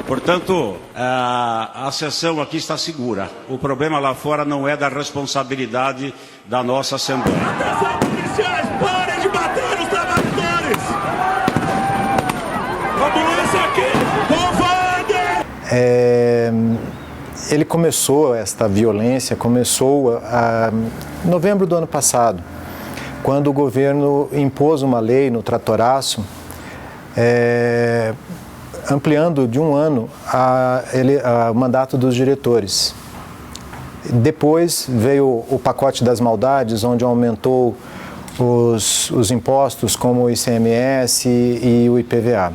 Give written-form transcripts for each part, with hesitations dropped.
Portanto, a sessão aqui está segura. O problema lá fora não é da responsabilidade da nossa Assembleia. Atenção, policiais, parem de bater nos trabalhadores! Ambulância aqui, covarde! Ele começou, esta violência começou em novembro do ano passado, quando o governo impôs uma lei no Tratoraço, ampliando de 1 ano o mandato dos diretores. Depois veio o pacote das maldades, onde aumentou os impostos como o ICMS e o IPVA.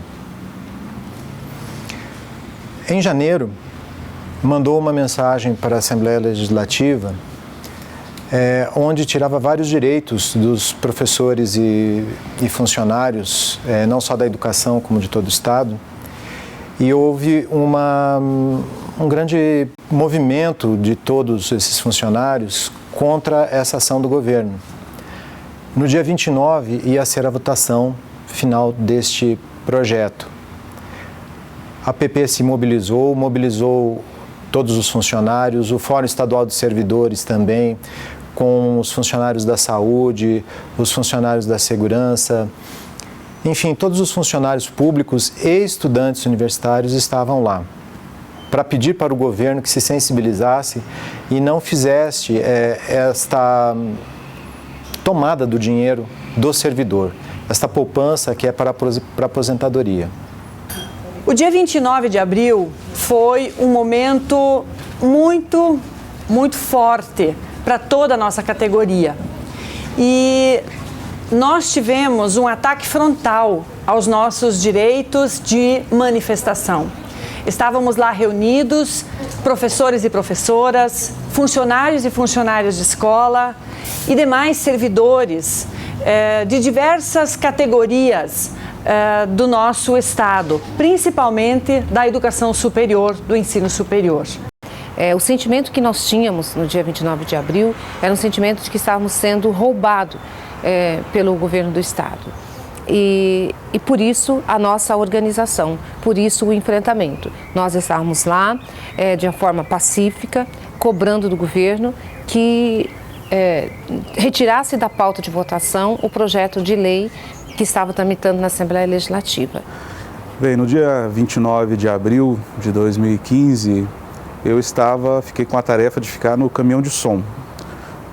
Em janeiro, mandou uma mensagem para a Assembleia Legislativa, onde tirava vários direitos dos professores e funcionários, não só da educação, como de todo o Estado. E houve um grande movimento de todos esses funcionários contra essa ação do governo. No dia 29 ia ser a votação final deste projeto. A PP se mobilizou todos os funcionários, o Fórum Estadual de Servidores também, com os funcionários da saúde, os funcionários da segurança. Enfim, todos os funcionários públicos e estudantes universitários estavam lá para pedir para o governo que se sensibilizasse e não fizesse esta tomada do dinheiro do servidor, esta poupança que é para a aposentadoria. O dia 29 de abril foi um momento muito, muito forte para toda a nossa categoria. E nós tivemos um ataque frontal aos nossos direitos de manifestação. Estávamos lá reunidos, professores e professoras, funcionários e funcionárias de escola e demais servidores de diversas categorias do nosso Estado, principalmente da educação superior, do ensino superior. O sentimento que nós tínhamos no dia 29 de abril era um sentimento de que estávamos sendo roubados pelo governo do Estado. E por isso a nossa organização, por isso o enfrentamento. Nós estávamos lá de uma forma pacífica, cobrando do governo que retirasse da pauta de votação o projeto de lei que estava tramitando na Assembleia Legislativa. Bem, no dia 29 de abril de 2015, fiquei com a tarefa de ficar no caminhão de som.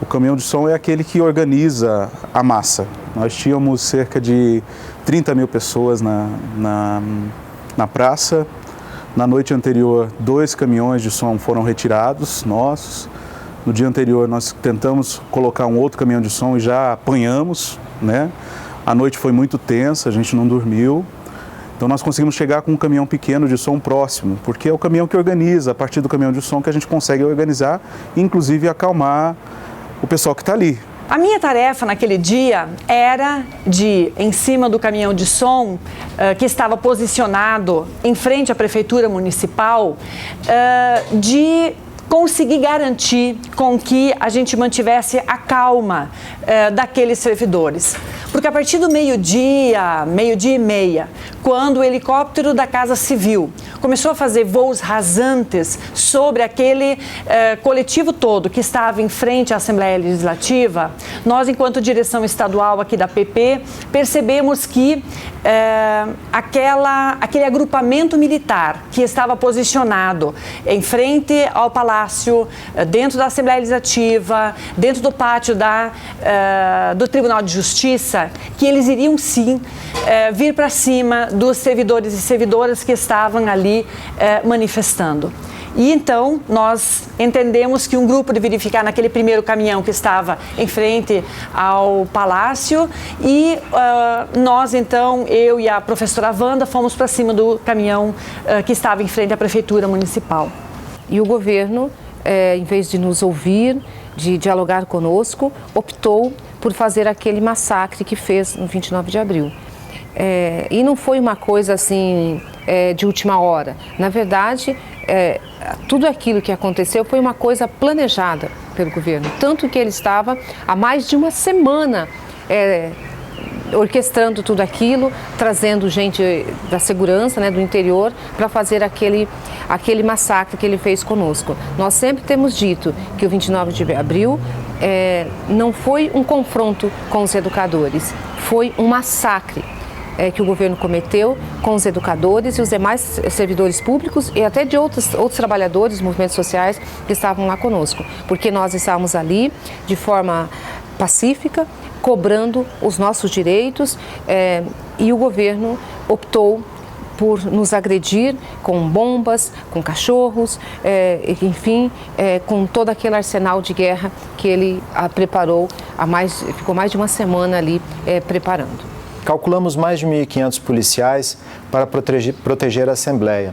O caminhão de som é aquele que organiza a massa. Nós tínhamos cerca de 30 mil pessoas na praça. Na noite anterior, 2 caminhões de som foram retirados, nossos. No dia anterior, nós tentamos colocar um outro caminhão de som e já apanhamos, né? A noite foi muito tensa, a gente não dormiu. Então nós conseguimos chegar com um caminhão pequeno de som próximo, porque é o caminhão que organiza, a partir do caminhão de som que a gente consegue organizar, inclusive acalmar o pessoal que está ali. A minha tarefa naquele dia era de, em cima do caminhão de som, que estava posicionado em frente à Prefeitura Municipal, de conseguir garantir com que a gente mantivesse a calma daqueles servidores. Porque a partir do meio-dia e meia, quando o helicóptero da Casa Civil começou a fazer voos rasantes sobre aquele coletivo todo que estava em frente à Assembleia Legislativa, nós, enquanto direção estadual aqui da PP, percebemos que aquele agrupamento militar que estava posicionado em frente ao Palácio, dentro da Assembleia Legislativa, dentro do pátio do Tribunal de Justiça, que eles iriam sim vir para cima dos servidores e servidoras que estavam ali manifestando. E então nós entendemos que um grupo deveria ficar naquele primeiro caminhão que estava em frente ao Palácio e nós então, eu e a professora Wanda, fomos para cima do caminhão que estava em frente à Prefeitura Municipal. E o governo, em vez de nos ouvir, de dialogar conosco, optou por fazer aquele massacre que fez no 29 de abril. E não foi uma coisa assim de última hora. Na verdade, tudo aquilo que aconteceu foi uma coisa planejada pelo governo. Tanto que ele estava há mais de uma semana orquestrando tudo aquilo, trazendo gente da segurança, né, do interior, para fazer aquele massacre que ele fez conosco. Nós sempre temos dito que o 29 de abril não foi um confronto com os educadores, foi um massacre que o governo cometeu com os educadores e os demais servidores públicos e até de outros trabalhadores, movimentos sociais que estavam lá conosco, porque nós estávamos ali de forma pacífica, cobrando os nossos direitos e o governo optou por nos agredir com bombas, com cachorros, enfim, com todo aquele arsenal de guerra que ele preparou, ficou mais de uma semana ali preparando. Calculamos mais de 1.500 policiais para proteger a Assembleia.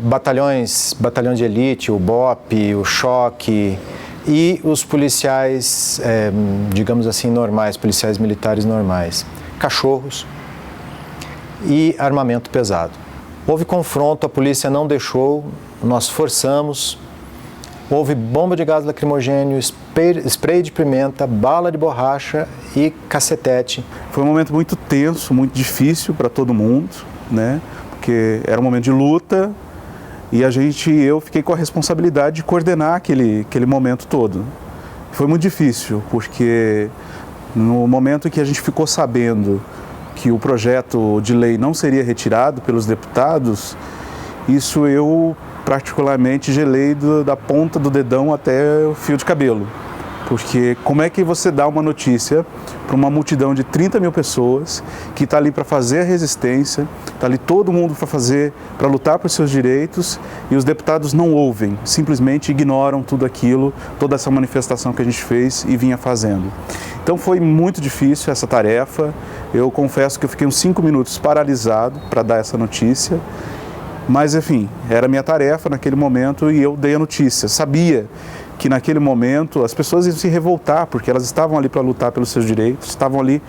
Batalhão de elite, o BOP, o Choque e os policiais, digamos assim, normais, policiais militares normais. Cachorros e armamento pesado. Houve confronto, a polícia não deixou, nós forçamos. Houve bomba de gás lacrimogênio, spray de pimenta, bala de borracha e cacetete. Foi um momento muito tenso, muito difícil para todo mundo, né? Porque era um momento de luta e eu fiquei com a responsabilidade de coordenar aquele momento todo. Foi muito difícil, porque no momento em que a gente ficou sabendo que o projeto de lei não seria retirado pelos deputados, isso eu particularmente gelei da ponta do dedão até o fio de cabelo. Porque como é que você dá uma notícia para uma multidão de 30 mil pessoas que está ali para fazer a resistência, está ali todo mundo para lutar por seus direitos e os deputados não ouvem, simplesmente ignoram tudo aquilo, toda essa manifestação que a gente fez e vinha fazendo. Então foi muito difícil essa tarefa, eu confesso que eu fiquei uns 5 minutos paralisado para dar essa notícia. Mas, enfim, era minha tarefa naquele momento e eu dei a notícia. Sabia que naquele momento as pessoas iam se revoltar, porque elas estavam ali para lutar pelos seus direitos, estavam ali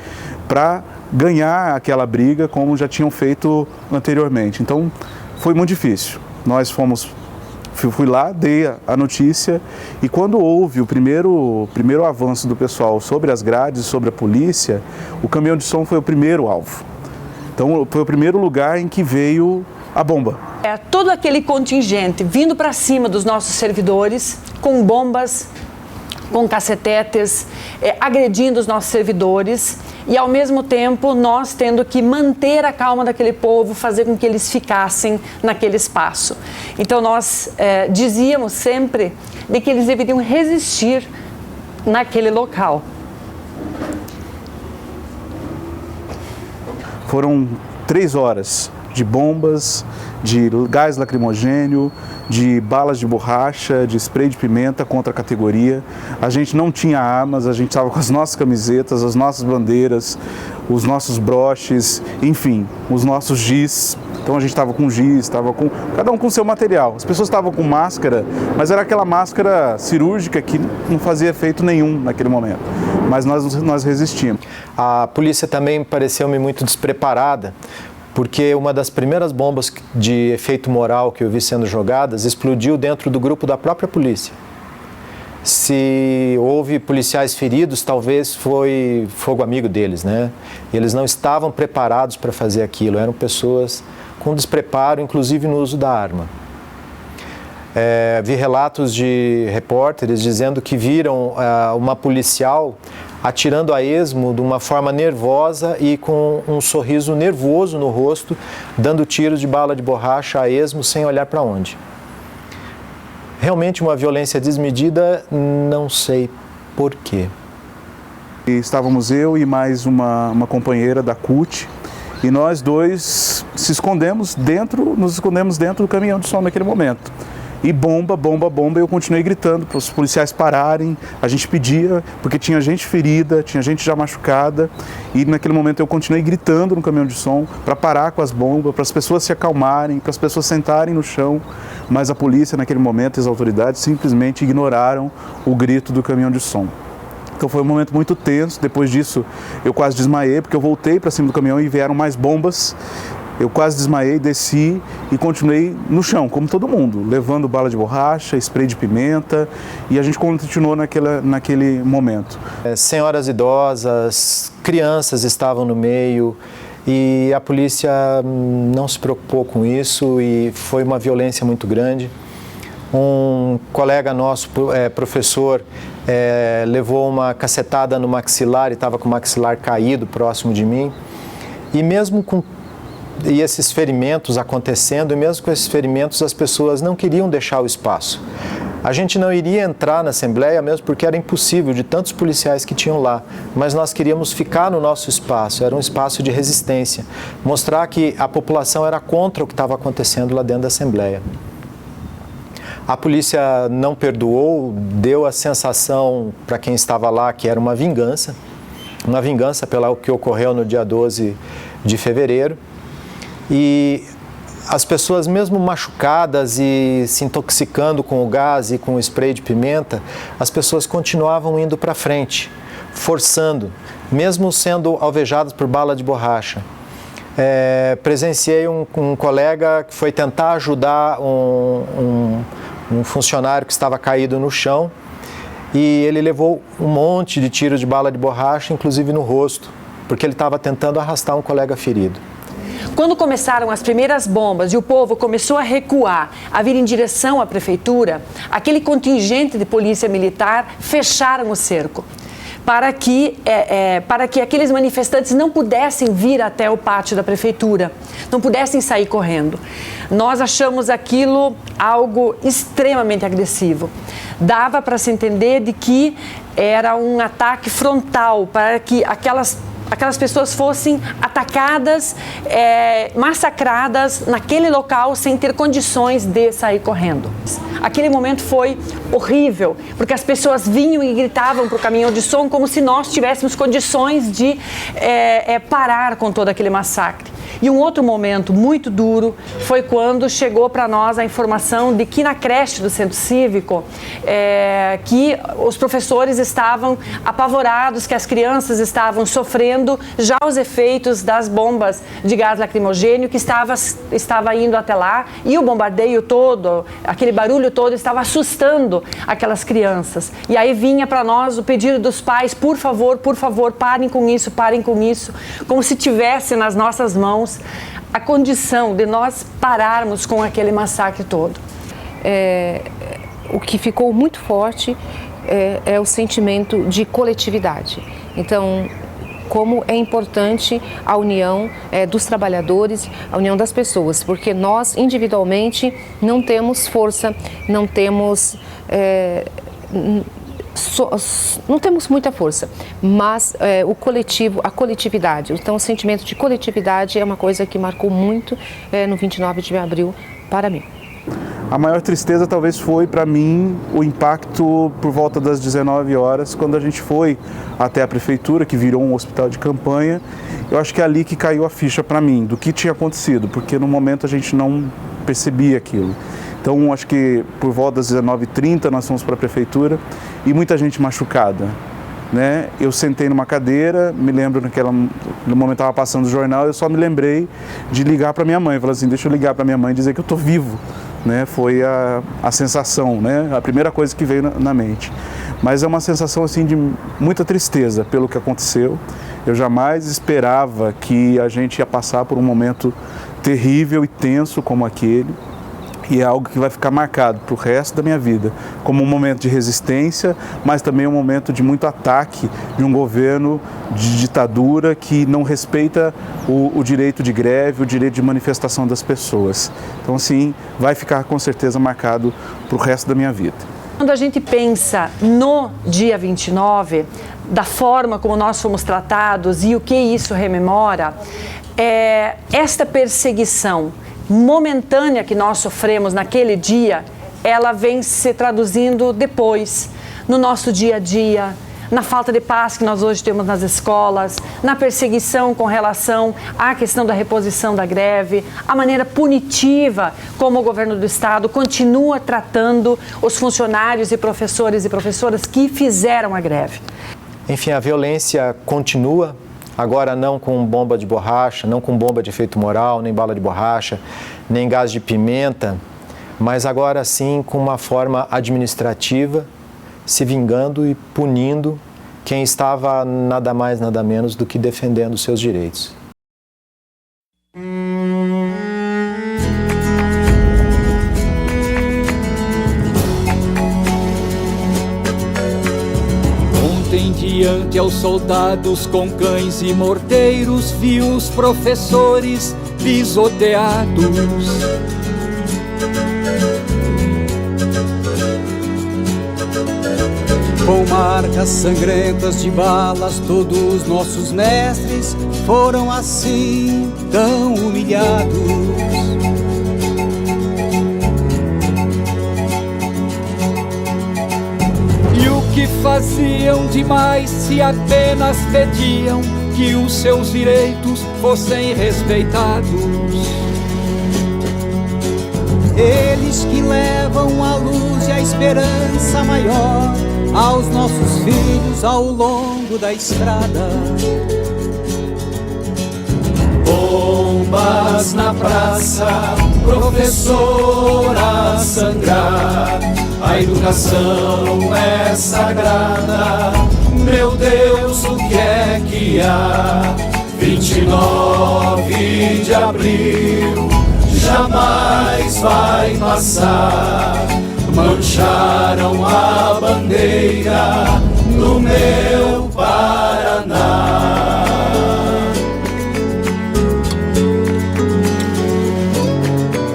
para ganhar aquela briga como já tinham feito anteriormente. Então, foi muito difícil. Fui lá, dei a notícia e quando houve o primeiro avanço do pessoal sobre as grades, sobre a polícia, o caminhão de som foi o primeiro alvo. Então, foi o primeiro lugar em que veio a bomba. Todo aquele contingente vindo para cima dos nossos servidores, com bombas, com cacetetes, agredindo os nossos servidores e, ao mesmo tempo, nós tendo que manter a calma daquele povo, fazer com que eles ficassem naquele espaço. Então, nós dizíamos sempre de que eles deveriam resistir naquele local. Foram 3 horas de bombas, de gás lacrimogênio, de balas de borracha, de spray de pimenta contra a categoria. A gente não tinha armas, a gente estava com as nossas camisetas, as nossas bandeiras, os nossos broches, enfim, os nossos giz. Então a gente estava com giz, estava com cada um com seu material. As pessoas estavam com máscara, mas era aquela máscara cirúrgica que não fazia efeito nenhum naquele momento. Mas nós resistimos. A polícia também pareceu-me muito despreparada, porque uma das primeiras bombas de efeito moral que eu vi sendo jogadas explodiu dentro do grupo da própria polícia. Se houve policiais feridos, talvez foi fogo amigo deles, né? Eles não estavam preparados para fazer aquilo, eram pessoas com despreparo, inclusive no uso da arma. Vi relatos de repórteres dizendo que viram uma policial atirando a esmo de uma forma nervosa e com um sorriso nervoso no rosto, dando tiros de bala de borracha a esmo sem olhar para onde. Realmente uma violência desmedida, não sei por quê. Estávamos eu e mais uma companheira da CUT e nós dois nos escondemos dentro do caminhão de som naquele momento. E bomba, bomba, bomba, eu continuei gritando para os policiais pararem, a gente pedia, porque tinha gente ferida, tinha gente já machucada, e naquele momento eu continuei gritando no caminhão de som para parar com as bombas, para as pessoas se acalmarem, para as pessoas sentarem no chão, mas a polícia naquele momento, as autoridades simplesmente ignoraram o grito do caminhão de som. Então foi um momento muito tenso, depois disso eu quase desmaiei, porque eu voltei para cima do caminhão e vieram mais bombas, Eu quase desmaiei, desci e continuei no chão, como todo mundo, levando bala de borracha, spray de pimenta, e a gente continuou naquele momento. Senhoras idosas, crianças estavam no meio e a polícia não se preocupou com isso e foi uma violência muito grande. Um colega nosso, professor, levou uma cacetada no maxilar e estava com o maxilar caído próximo de mim. E mesmo com esses ferimentos acontecendo, e mesmo com esses ferimentos, as pessoas não queriam deixar o espaço. A gente não iria entrar na Assembleia mesmo porque era impossível de tantos policiais que tinham lá, mas nós queríamos ficar no nosso espaço, era um espaço de resistência, mostrar que a população era contra o que estava acontecendo lá dentro da Assembleia. A polícia não perdoou, deu a sensação para quem estava lá que era uma vingança pelo que ocorreu no dia 12 de fevereiro. E as pessoas, mesmo machucadas e se intoxicando com o gás e com o spray de pimenta, as pessoas continuavam indo para frente, forçando, mesmo sendo alvejadas por bala de borracha. Presenciei um colega que foi tentar ajudar um funcionário que estava caído no chão e ele levou um monte de tiros de bala de borracha, inclusive no rosto, porque ele estava tentando arrastar um colega ferido. Quando começaram as primeiras bombas e o povo começou a recuar, a vir em direção à prefeitura, aquele contingente de polícia militar fecharam o cerco para que aqueles manifestantes não pudessem vir até o pátio da prefeitura, não pudessem sair correndo. Nós achamos aquilo algo extremamente agressivo. Dava para se entender de que era um ataque frontal para que aquelas pessoas fossem atacadas, massacradas naquele local sem ter condições de sair correndo. Aquele momento foi horrível, porque as pessoas vinham e gritavam para o caminhão de som como se nós tivéssemos condições de parar com todo aquele massacre. E um outro momento muito duro foi quando chegou para nós a informação de que na creche do Centro Cívico, que os professores estavam apavorados, que as crianças estavam sofrendo já os efeitos das bombas de gás lacrimogêneo que estava indo até lá, e o bombardeio todo, aquele barulho todo estava assustando aquelas crianças. E aí vinha para nós o pedido dos pais: por favor, parem com isso, como se tivesse nas nossas mãos a condição de nós pararmos com aquele massacre todo. O que ficou muito forte é o sentimento de coletividade. Então, como é importante a união dos trabalhadores, a união das pessoas, porque nós individualmente não temos força, não temos muita força, mas o coletivo, a coletividade, então o sentimento de coletividade é uma coisa que marcou muito no 29 de abril para mim. A maior tristeza talvez foi para mim o impacto por volta das 19 horas, quando a gente foi até a prefeitura, que virou um hospital de campanha. Eu acho que é ali que caiu a ficha para mim, do que tinha acontecido, porque no momento a gente não percebia aquilo. Então, acho que por volta das 19h30 nós fomos para a prefeitura e muita gente machucada, né? Eu sentei numa cadeira, me lembro no momento estava passando o jornal, eu só me lembrei de ligar para minha mãe. Eu falei assim: deixa eu ligar para minha mãe e dizer que eu estou vivo, né? Foi a sensação, né? A primeira coisa que veio na mente. Mas é uma sensação assim de muita tristeza pelo que aconteceu. Eu jamais esperava que a gente ia passar por um momento terrível e tenso como aquele. E é algo que vai ficar marcado para o resto da minha vida, como um momento de resistência, mas também um momento de muito ataque de um governo de ditadura que não respeita o direito de greve, o direito de manifestação das pessoas. Então, assim, vai ficar com certeza marcado para o resto da minha vida. Quando a gente pensa no dia 29, da forma como nós fomos tratados e o que isso rememora, esta perseguição momentânea que nós sofremos naquele dia, ela vem se traduzindo depois, no nosso dia a dia, na falta de paz que nós hoje temos nas escolas, na perseguição com relação à questão da reposição da greve, a maneira punitiva como o governo do estado continua tratando os funcionários e professores e professoras que fizeram a greve. Enfim, a violência continua, agora não com bomba de borracha, não com bomba de efeito moral, nem bala de borracha, nem gás de pimenta, mas agora sim com uma forma administrativa, se vingando e punindo quem estava nada mais, nada menos do que defendendo os seus direitos. Ontem, diante aos soldados com cães e morteiros, vi os professores pisoteados. Com marcas sangrentas de balas, todos nossos mestres foram assim tão humilhados. E o que faziam demais se apenas pediam que os seus direitos fossem respeitados? Eles que levam a luz e a esperança maior aos nossos filhos ao longo da estrada. Bombas na praça, professor a sangrar. A educação é sagrada, meu Deus, o que é que há? 29 de abril jamais vai passar. Mancharam a bandeira no meu Paraná.